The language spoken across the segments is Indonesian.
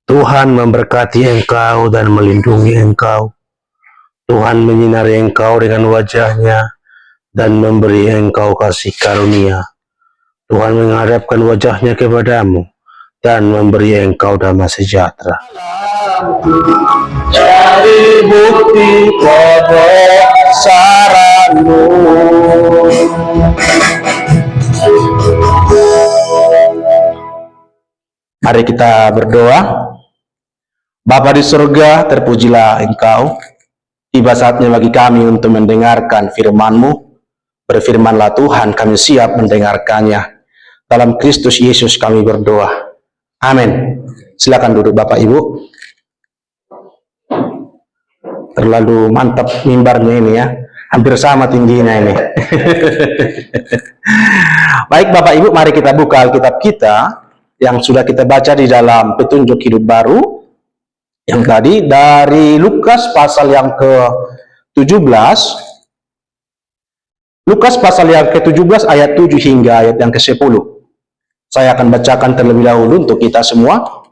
Tuhan memberkati engkau dan melindungi engkau. Tuhan menyinari engkau dengan wajah-Nya dan memberi engkau kasih karunia. Tuhan menghadapkan wajah-Nya kepadamu dan memberi engkau damai sejahtera. Cari bukti kebesaran-Mu. Mari kita berdoa. Bapa di surga, terpujilah Engkau. Tiba saatnya bagi kami untuk mendengarkan firman-Mu. Berfirmanlah Tuhan, kami siap mendengarkannya. Dalam Kristus Yesus kami berdoa. Amin. Silakan duduk Bapak Ibu. Terlalu mantap mimbarnya ini ya. Hampir sama tingginya ini. Baik Bapak Ibu, mari kita buka Alkitab kita yang sudah kita baca di dalam Petunjuk Hidup Baru. Yang tadi dari Lukas pasal yang ke-17. Lukas pasal yang ke-17 ayat 7 hingga ayat yang ke-10. Saya akan bacakan terlebih dahulu untuk kita semua.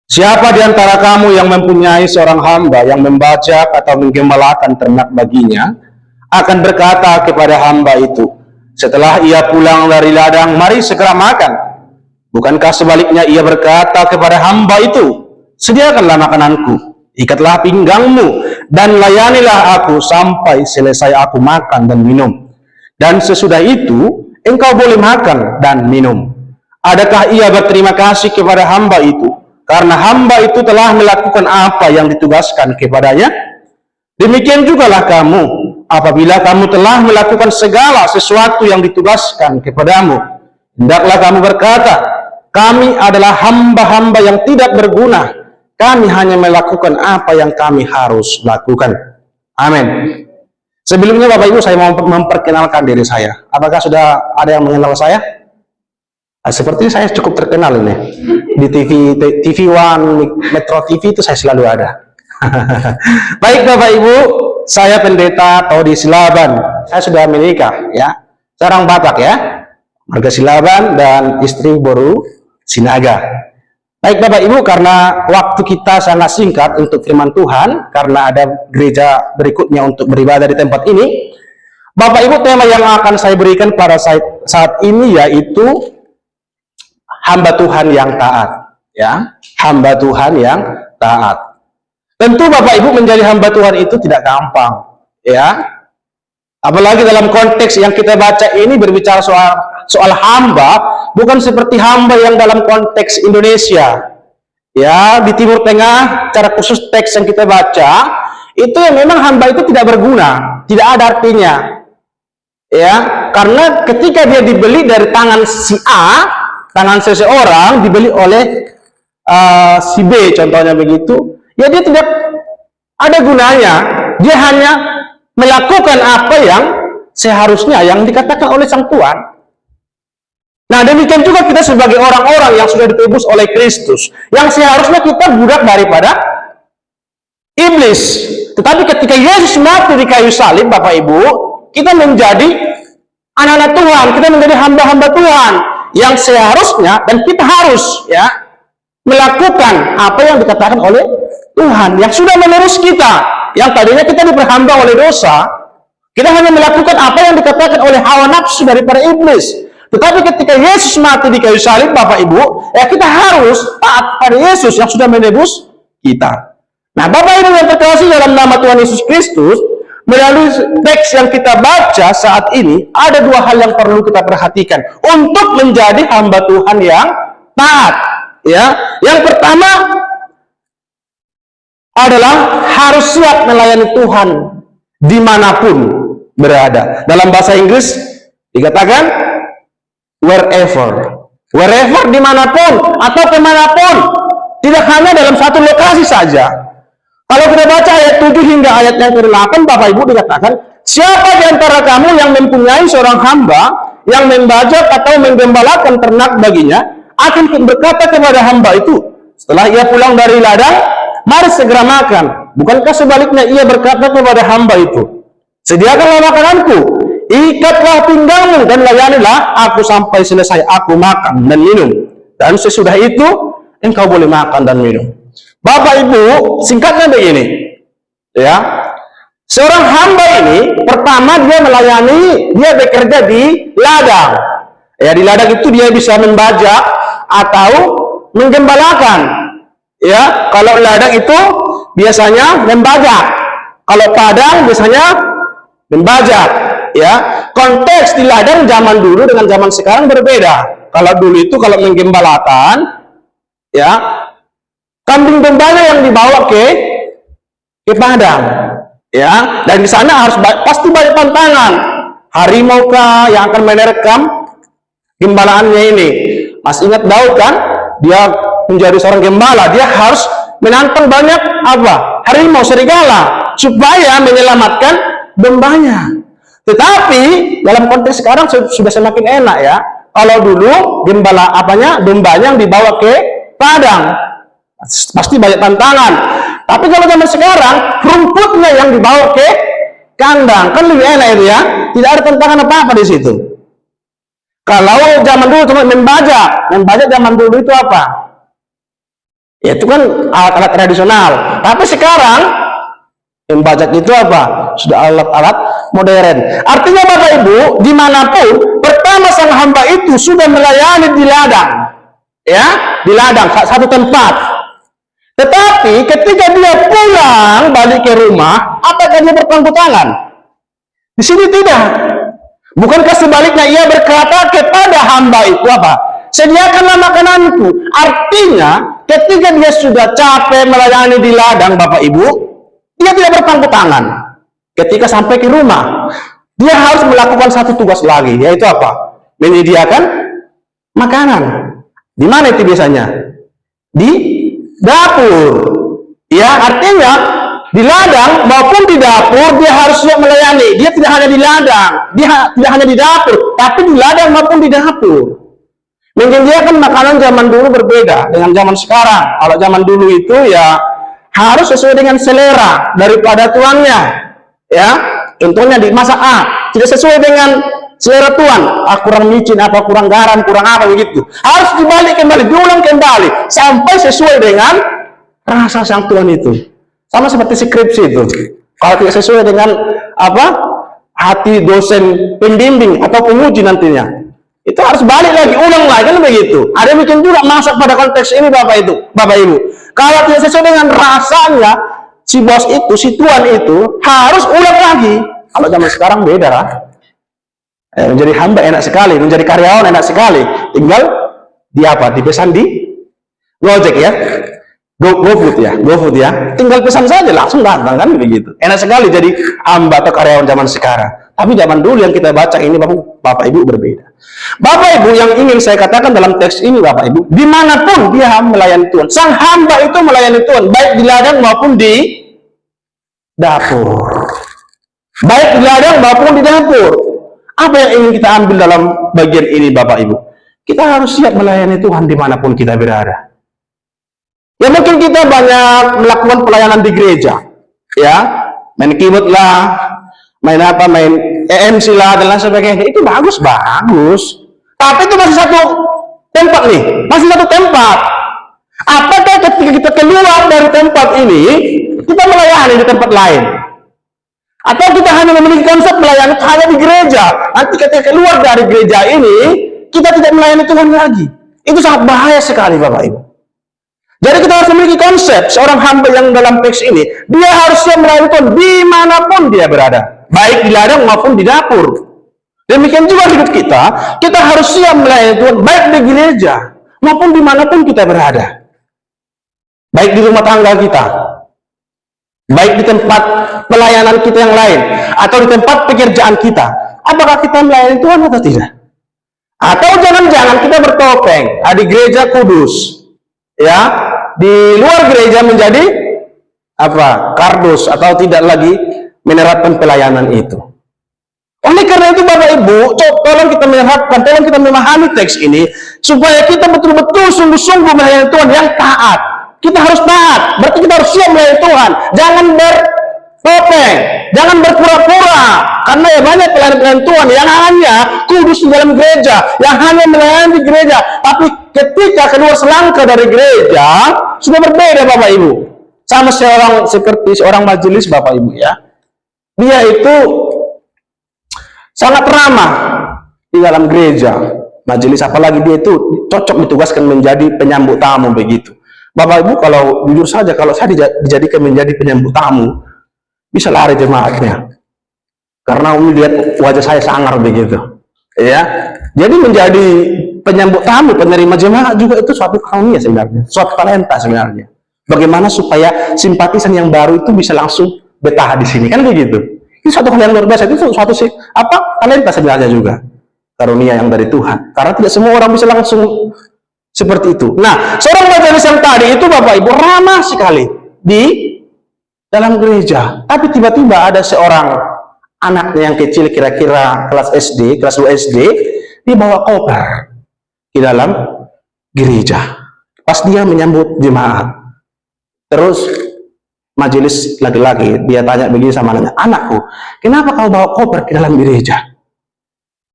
Siapa di antara kamu yang mempunyai seorang hamba yang membajak atau menggembalakan ternak baginya, akan berkata kepada hamba itu, setelah ia pulang dari ladang, mari segera makan. Bukankah sebaliknya ia berkata kepada hamba itu, sediakanlah makananku, ikatlah pinggangmu, dan layanilah aku sampai selesai aku makan dan minum. Dan sesudah itu, engkau boleh makan dan minum. Adakah ia berterima kasih kepada hamba itu, karena hamba itu telah melakukan apa yang ditugaskan kepadanya? Demikian jugalah kamu, apabila kamu telah melakukan segala sesuatu yang ditugaskan kepadamu, hendaklah kamu berkata, kami adalah hamba-hamba yang tidak berguna. Kami hanya melakukan apa yang kami harus lakukan. Amin. Sebelumnya Bapak Ibu, saya mau memperkenalkan diri saya. Apakah sudah ada yang mengenal saya? Sepertinya saya cukup terkenal ini. Di TV One, Metro TV itu saya selalu ada. Baik Bapak Ibu, saya pendeta Todi Silaban. Saya sudah menikah ya. Seorang Batak ya. Marga Silaban dan istri Boru Sinaga. Baik Bapak Ibu, karena waktu kita sangat singkat untuk firman Tuhan, karena ada gereja berikutnya untuk beribadah di tempat ini, Bapak Ibu, tema yang akan saya berikan pada saat ini yaitu hamba Tuhan yang taat, ya, hamba Tuhan yang taat. Tentu Bapak Ibu, menjadi hamba Tuhan itu tidak gampang, ya. Apalagi dalam konteks yang kita baca ini berbicara soal hamba, bukan seperti hamba yang dalam konteks Indonesia. Ya, di Timur Tengah, cara khusus teks yang kita baca, itu yang memang hamba itu tidak berguna, tidak ada artinya. Ya, karena ketika dia dibeli dari tangan si A, tangan seseorang dibeli oleh si B, contohnya begitu, ya dia tidak ada gunanya. Dia hanya melakukan apa yang seharusnya yang dikatakan oleh Sang Tuhan. Nah, demikian juga kita sebagai orang-orang yang sudah ditebus oleh Kristus, yang seharusnya kita budak daripada iblis. Tetapi ketika Yesus mati di kayu salib, Bapak Ibu, kita menjadi anak-anak Tuhan, kita menjadi hamba-hamba Tuhan, yang seharusnya dan kita harus ya melakukan apa yang dikatakan oleh Tuhan, yang sudah menerus kita. Yang tadinya kita diperhamba oleh dosa, kita hanya melakukan apa yang dikatakan oleh hawa nafsu daripada iblis. Tetapi ketika Yesus mati di kayu salib, Bapak Ibu, ya kita harus taat pada Yesus yang sudah menebus kita. Nah, Bapak Ibu yang terkasih dalam nama Tuhan Yesus Kristus, melalui teks yang kita baca saat ini, ada dua hal yang perlu kita perhatikan untuk menjadi hamba Tuhan yang taat. Ya, yang pertama adalah harus siap melayani Tuhan dimanapun berada. Dalam bahasa Inggris dikatakan wherever, dimanapun atau kemanapun, tidak hanya dalam satu lokasi saja. Kalau kita baca ayat 7 hingga ayat yang ke-8, Bapak Ibu, dikatakan, siapa di antara kamu yang mempunyai seorang hamba yang membajak atau menggembalakan ternak baginya, akan berkata kepada hamba itu, setelah ia pulang dari ladang, mari segera makan. Bukankah sebaliknya ia berkata kepada hamba itu, sediakanlah makananku, ikatlah pinggangmu, dan layanilah aku sampai selesai aku makan dan minum. Dan sesudah itu engkau boleh makan dan minum. Bapak Ibu, singkatnya begini, ya. Seorang hamba ini pertama dia melayani, dia bekerja di ladang. Ya, di ladang itu dia bisa membajak atau menggembalakan. Ya, kalau ladang itu biasanya membajak. Kalau padang biasanya membajak. Ya, konteks di ladang zaman dulu dengan zaman sekarang berbeda. Kalau dulu itu kalau menggembalakan, ya, kambing dombanya yang dibawa ke padang, ya, dan di sana harus pasti banyak tantangan. Harimau kah yang akan menerkam gembalaannya ini? Masih ingat Daud kan? Dia menjadi seorang gembala, dia harus menantang banyak apa? Harimau, serigala, supaya menyelamatkan dombanya. Tetapi dalam konteks sekarang sudah semakin enak, ya. Kalau dulu dombanya yang dibawa ke padang, pasti banyak tantangan. Tapi kalau zaman sekarang, rumputnya yang dibawa ke kandang, kan lebih enak itu, ya. Tidak ada tantangan apa-apa di situ. Kalau zaman dulu cuma membajak zaman dulu itu apa? Ya itu kan alat-alat tradisional. Tapi sekarang membajak itu apa? Sudah alat-alat modern. Artinya Bapak Ibu, dimanapun, pertama sang hamba itu sudah melayani di ladang, ya, di ladang satu tempat. Tetapi ketika dia pulang balik ke rumah, apakah dia berpangku tangan? Di sini tidak. Bukankah sebaliknya ia berkata kepada hamba itu apa? Sediakanlah makananku. Artinya ketika dia sudah capek melayani di ladang, Bapak Ibu, dia tidak berpangku tangan. Ketika sampai ke rumah, dia harus melakukan satu tugas lagi, yaitu apa? Menyediakan makanan. Di mana itu biasanya? Di dapur. Ya, artinya di ladang maupun di dapur dia harus siap melayani. Dia tidak hanya di ladang, dia tidak hanya di dapur, tapi di ladang maupun di dapur. Menyediakan makanan zaman dulu berbeda dengan zaman sekarang. Kalau zaman dulu itu ya harus sesuai dengan selera daripada tuannya. Ya, contohnya dimasak tidak sesuai dengan selera tuan, kurang micin, apa kurang garam, kurang apa begitu. Harus dibalik kembali, diulang kembali sampai sesuai dengan rasa sang tuan itu. Sama seperti skripsi itu. Kalau tidak sesuai dengan apa hati dosen pembimbing atau penguji nantinya, itu harus balik lagi, ulang lagi, kan begitu. Ada bikin juga masak pada konteks ini Bapak Ibu. Kalau tidak sesuai dengan rasanya, si bos itu, si tuan itu harus ulang lagi. Kalau zaman sekarang beda lah. Menjadi hamba enak sekali, menjadi karyawan enak sekali. Tinggal dipesan di Gojek, ya. GoFood ya. Tinggal pesan saja langsung datang, kan begitu. Enak sekali jadi hamba atau karyawan zaman sekarang. Tapi zaman dulu yang kita baca ini Bapak Ibu berbeda. Bapak Ibu, yang ingin saya katakan dalam teks ini Bapak Ibu, dimanapun dia melayani Tuhan, sang hamba itu melayani Tuhan, baik di ladang maupun di dapur. Baik di ladang maupun di dapur. Apa yang ingin kita ambil dalam bagian ini Bapak Ibu? Kita harus siap melayani Tuhan dimanapun kita berada. Ya mungkin kita banyak melakukan pelayanan di gereja, ya, main keyboard lah, main EMC lah dan lain sebagainya. Itu bagus. Tapi itu masih satu tempat nih, Apakah ketika kita keluar dari tempat ini, kita melayani di tempat lain? Atau kita hanya memiliki konsep melayani hanya di gereja? Nanti ketika keluar dari gereja ini, kita tidak melayani Tuhan lagi. Itu sangat bahaya sekali Bapak Ibu. Jadi kita harus memiliki konsep seorang hamba yang dalam teks ini, dia harus siap melayani Tuhan dimanapun dia berada, baik di ladang maupun di dapur. Demikian juga hidup kita harus siap melayani Tuhan baik di gereja maupun dimanapun kita berada, baik di rumah tangga kita, baik di tempat pelayanan kita yang lain, atau di tempat pekerjaan kita. Apakah kita melayani Tuhan atau tidak? Atau jangan-jangan kita bertopeng, di gereja kudus, ya, di luar gereja menjadi kardus, atau tidak lagi menerapkan pelayanan itu. Oleh karena itu Bapak Ibu, tolong kita menerapkan, tolong kita memahami teks ini supaya kita betul-betul sungguh-sungguh melayani Tuhan yang taat. Kita harus taat, berarti kita harus siap melayani Tuhan. Jangan bertopeng, jangan berpura-pura, karena ya banyak pelayan-pelayan Tuhan yang hanya kudus di dalam gereja, yang hanya melayani di gereja, tapi ketika keluar selangkah dari gereja sudah berbeda Bapak Ibu. Sama seperti seorang majelis Bapak Ibu ya, dia itu sangat ramah di dalam gereja majelis, apalagi dia itu cocok ditugaskan menjadi penyambut tamu begitu. Bapak Ibu, kalau jujur saja, kalau saya dijadikan menjadi penyambut tamu, bisa lari jemaatnya, karena Umi lihat wajah saya sangar begitu, ya. Jadi menjadi penyambut tamu, penerima jemaat juga itu suatu karunia sebenarnya, suatu talenta sebenarnya. Bagaimana supaya simpatisan yang baru itu bisa langsung betah di sini, kan begitu. Ini suatu hal yang luar biasa, itu suatu talenta sebenarnya juga, karunia yang dari Tuhan. Karena tidak semua orang bisa langsung seperti itu. Nah, seorang majelis yang tadi itu Bapak Ibu ramah sekali di dalam gereja, tapi tiba-tiba ada seorang anaknya yang kecil, kira-kira kelas SD, kelas 2 SD, dia bawa koper di dalam gereja pas dia menyambut jemaat. Terus majelis laki-laki dia tanya begini sama anaknya, "Anakku, kenapa kau bawa koper ke dalam gereja?"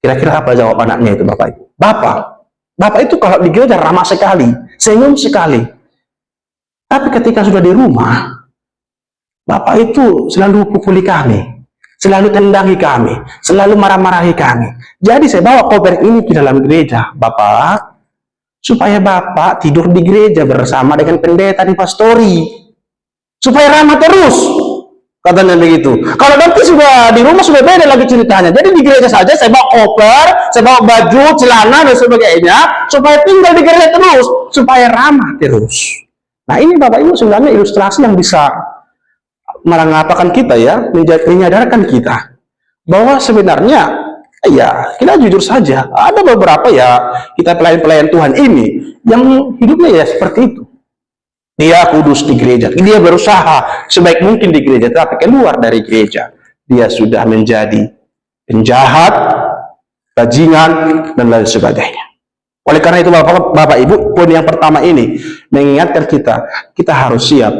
Kira-kira apa jawab anaknya itu Bapak Ibu? Bapak itu kalau di gereja ramah sekali, senyum sekali. Tapi ketika sudah di rumah, Bapak itu selalu pukuli kami, selalu tendangi kami, selalu marah-marahi kami. Jadi saya bawa koper ini ke dalam gereja, Bapak, supaya Bapak tidur di gereja bersama dengan pendeta di pastori, supaya ramah terus. Katanya begitu. Kalau nanti sudah di rumah sudah beda lagi ceritanya. Jadi di gereja saja saya bawa koper, saya bawa baju, celana dan sebagainya, supaya tinggal di gereja terus, supaya ramah terus. Nah ini Bapak Ibu sebenarnya ilustrasi yang bisa merangapakan kita ya, menyadarkan kita bahwa sebenarnya ya kita jujur saja ada beberapa ya kita pelayan-pelayan Tuhan ini yang hidupnya ya seperti itu. Dia kudus di gereja, dia berusaha sebaik mungkin di gereja, tapi keluar dari gereja dia sudah menjadi penjahat, bajingan, dan lain sebagainya. Oleh karena itu Bapak Ibu, poin yang pertama ini mengingatkan kita harus siap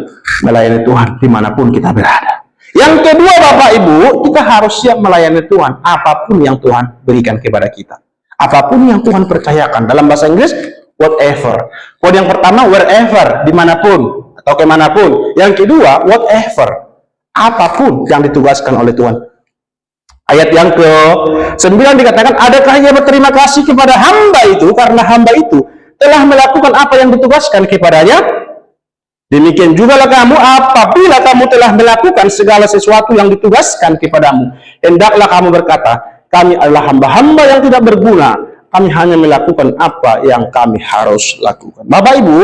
melayani Tuhan dimanapun kita berada. Yang kedua Bapak Ibu, kita harus siap melayani Tuhan apapun yang Tuhan berikan kepada kita, apapun yang Tuhan percayakan. Dalam bahasa Inggris whatever. Poin yang pertama wherever, dimanapun atau kemanapun. Yang kedua whatever, apapun yang ditugaskan oleh Tuhan. Ayat yang ke-9 dikatakan, adakah ia berterima kasih kepada hamba itu karena hamba itu telah melakukan apa yang ditugaskan kepadanya? Demikian juga kamu, apabila kamu telah melakukan segala sesuatu yang ditugaskan kepadamu, hendaklah kamu berkata, kami adalah hamba-hamba yang tidak berguna, kami hanya melakukan apa yang kami harus lakukan. Bapak Ibu,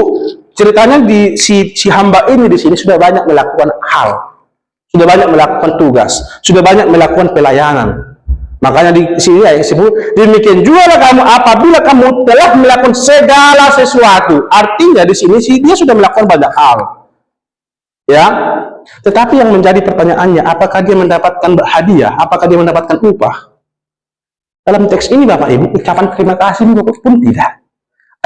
ceritanya si hamba ini di sini sudah banyak melakukan hal, sudah banyak melakukan tugas, sudah banyak melakukan pelayanan. Makanya di sini ya disebut, demikian juga kamu apabila kamu telah melakukan segala sesuatu. Artinya di sini dia sudah melakukan banyak hal. Ya. Tetapi yang menjadi pertanyaannya, apakah dia mendapatkan hadiah? Apakah dia mendapatkan upah? Dalam teks ini Bapak Ibu, ucapan terima kasih pun tidak.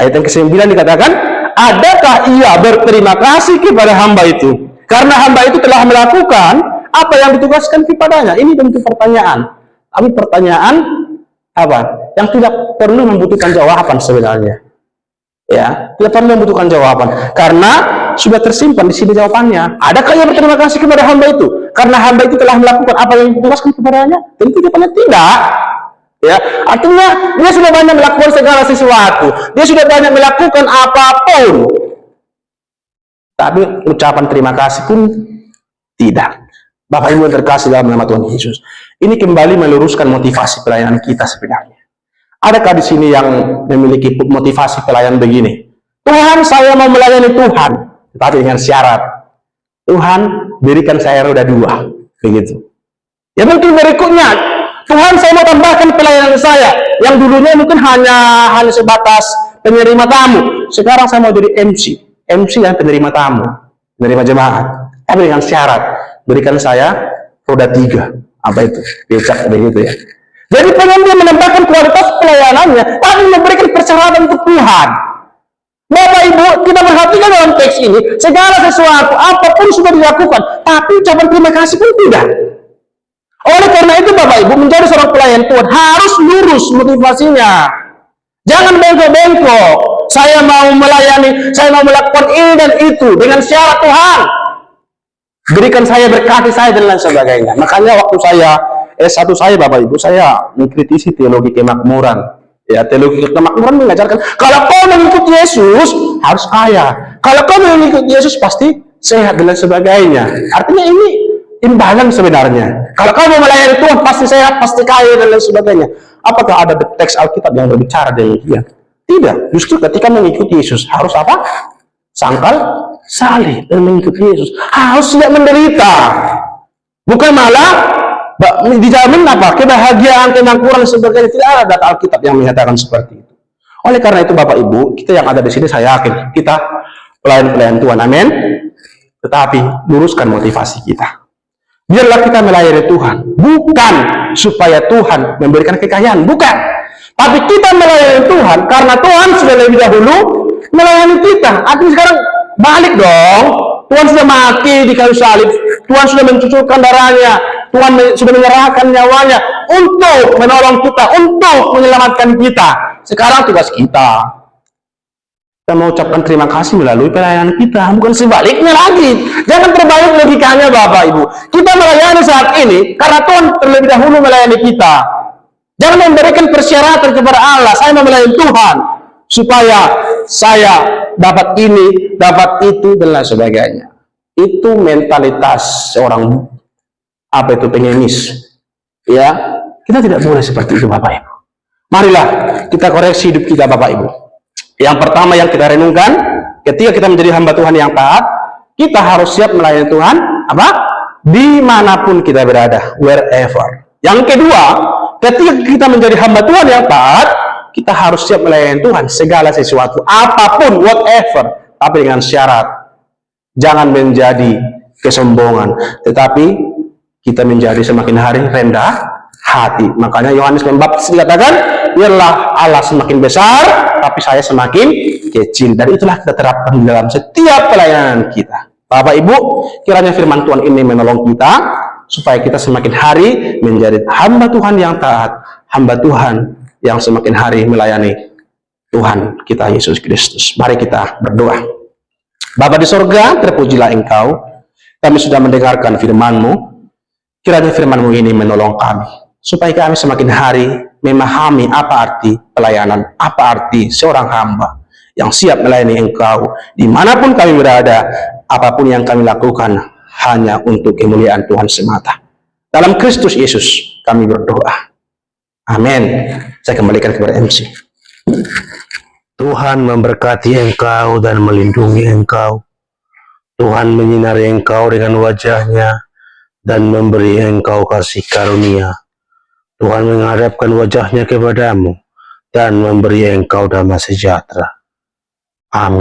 Ayat yang ke-9 dikatakan, adakah ia berterima kasih kepada hamba itu? Karena hamba itu telah melakukan apa yang ditugaskan kepadanya. Ini tentu pertanyaan. Tapi pertanyaan apa? Yang tidak perlu membutuhkan jawaban sebenarnya. Ya, tidak perlu membutuhkan jawaban. Karena sudah tersimpan di sini jawabannya. Adakah ia berterima kasih kepada hamba itu? Karena hamba itu telah melakukan apa yang ditugaskan kepadanya? Tentu jawabannya tidak. Ya, artinya dia sudah banyak melakukan segala sesuatu, dia sudah banyak melakukan apapun, tapi ucapan terima kasih pun tidak. Bapak Ibu yang terkasih dalam nama Tuhan Yesus, ini kembali meluruskan motivasi pelayanan kita sebenarnya. Adakah di sini yang memiliki motivasi pelayanan begini? Tuhan, saya mau melayani Tuhan, tetapi dengan syarat Tuhan berikan saya roda 2, begitu. Ya mungkin berikutnya, Tuhan, saya mau tambahkan pelayanan saya yang dulunya mungkin hanya sebatas penerima tamu. Sekarang saya mau jadi MC yang penerima tamu, penerima jemaat. Tapi dengan syarat berikan saya roda 3. Apa itu? Becak begitu ya. Jadi pengen dia menambahkan kualitas pelayanannya, tapi memberikan persyaratan untuk Tuhan. Bapak Ibu, kita perhatikan dalam teks ini, segala sesuatu apapun sudah dilakukan, tapi ucapan terima kasih pun tidak. Oleh karena itu Bapak Ibu, menjadi seorang pelayan Tuhan harus lurus motivasinya. Jangan bengkok-bengkok. Saya mau melayani, saya mau melakukan ini dan itu dengan syarat Tuhan. Berikan saya, berkati saya dan lain sebagainya. Makanya waktu saya S1 saya Bapak Ibu, saya mengkritisi teologi kemakmuran. Ya, teologi kemakmuran mengajarkan kalau kau mengikuti Yesus harus kaya. Kalau kau mengikuti Yesus pasti sehat dan lain sebagainya. Artinya ini imbalan sebenarnya. Kalau kau mau melayani Tuhan pasti sehat, pasti kaya dan lain sebagainya. Apakah ada teks Alkitab yang berbicara demikian? Tidak. Justru ketika mengikuti Yesus harus apa? Sangkal salib dan mengikuti Yesus. Harus siap menderita. Bukan malah dijamin apa? Kebahagiaan, kemakmuran sebagainya. Tidak ada data Alkitab yang menyatakan seperti itu. Oleh karena itu Bapak Ibu, kita yang ada di sini saya yakin kita pelayan-pelayan Tuhan. Amin. Tetapi luruskan motivasi kita. Biarlah kita melayani Tuhan, bukan supaya Tuhan memberikan kekayaan, bukan. Tapi kita melayani Tuhan karena Tuhan sudah lebih dahulu melayani kita. Artinya sekarang balik dong. Tuhan sudah mati di kayu salib, Tuhan sudah mencucurkan darahnya, Tuhan sudah menyerahkan nyawanya untuk menolong kita, untuk menyelamatkan kita. Sekarang tugas kita mengucapkan terima kasih melalui pelayanan kita, bukan sebaliknya lagi. Jangan terbalik logikanya Bapak Ibu. Kita melayani saat ini karena Tuhan terlebih dahulu melayani kita. Jangan memberikan persyaratan kepada Allah, saya mau melayani Tuhan supaya saya dapat ini, dapat itu dan lain sebagainya. Itu mentalitas seorang pengemis. Ya, kita tidak boleh seperti itu Bapak Ibu. Marilah kita koreksi hidup kita Bapak Ibu. Yang pertama yang kita renungkan, ketika kita menjadi hamba Tuhan yang taat, kita harus siap melayani Tuhan, apa? Dimanapun kita berada, wherever. Yang kedua, ketika kita menjadi hamba Tuhan yang taat, kita harus siap melayani Tuhan segala sesuatu, apapun, whatever, tapi dengan syarat. Jangan menjadi kesombongan, tetapi kita menjadi semakin hari rendah hati. Makanya Yohanes Pembaptis dikatakan, biarlah Allah semakin besar, tapi saya semakin kecil. Dan itulah kita terapkan dalam setiap pelayanan kita. Bapak Ibu, kiranya firman Tuhan ini menolong kita, supaya kita semakin hari menjadi hamba Tuhan yang taat, hamba Tuhan yang semakin hari melayani Tuhan kita Yesus Kristus. Mari kita berdoa. Bapa di sorga, terpujilah Engkau. Kami sudah mendengarkan firman-Mu. Kiranya firman-Mu ini menolong kami, supaya kami semakin hari memahami apa arti pelayanan, apa arti seorang hamba yang siap melayani Engkau dimanapun kami berada, apapun yang kami lakukan hanya untuk kemuliaan Tuhan semata. Dalam Kristus Yesus kami berdoa. Amin. Saya kembalikan kepada MC. Tuhan memberkati engkau dan melindungi engkau. Tuhan menyinari engkau dengan wajah-Nya dan memberi engkau kasih karunia. Tuhan menghadapkan wajah-Nya kepadamu dan memberi engkau damai sejahtera. Amin.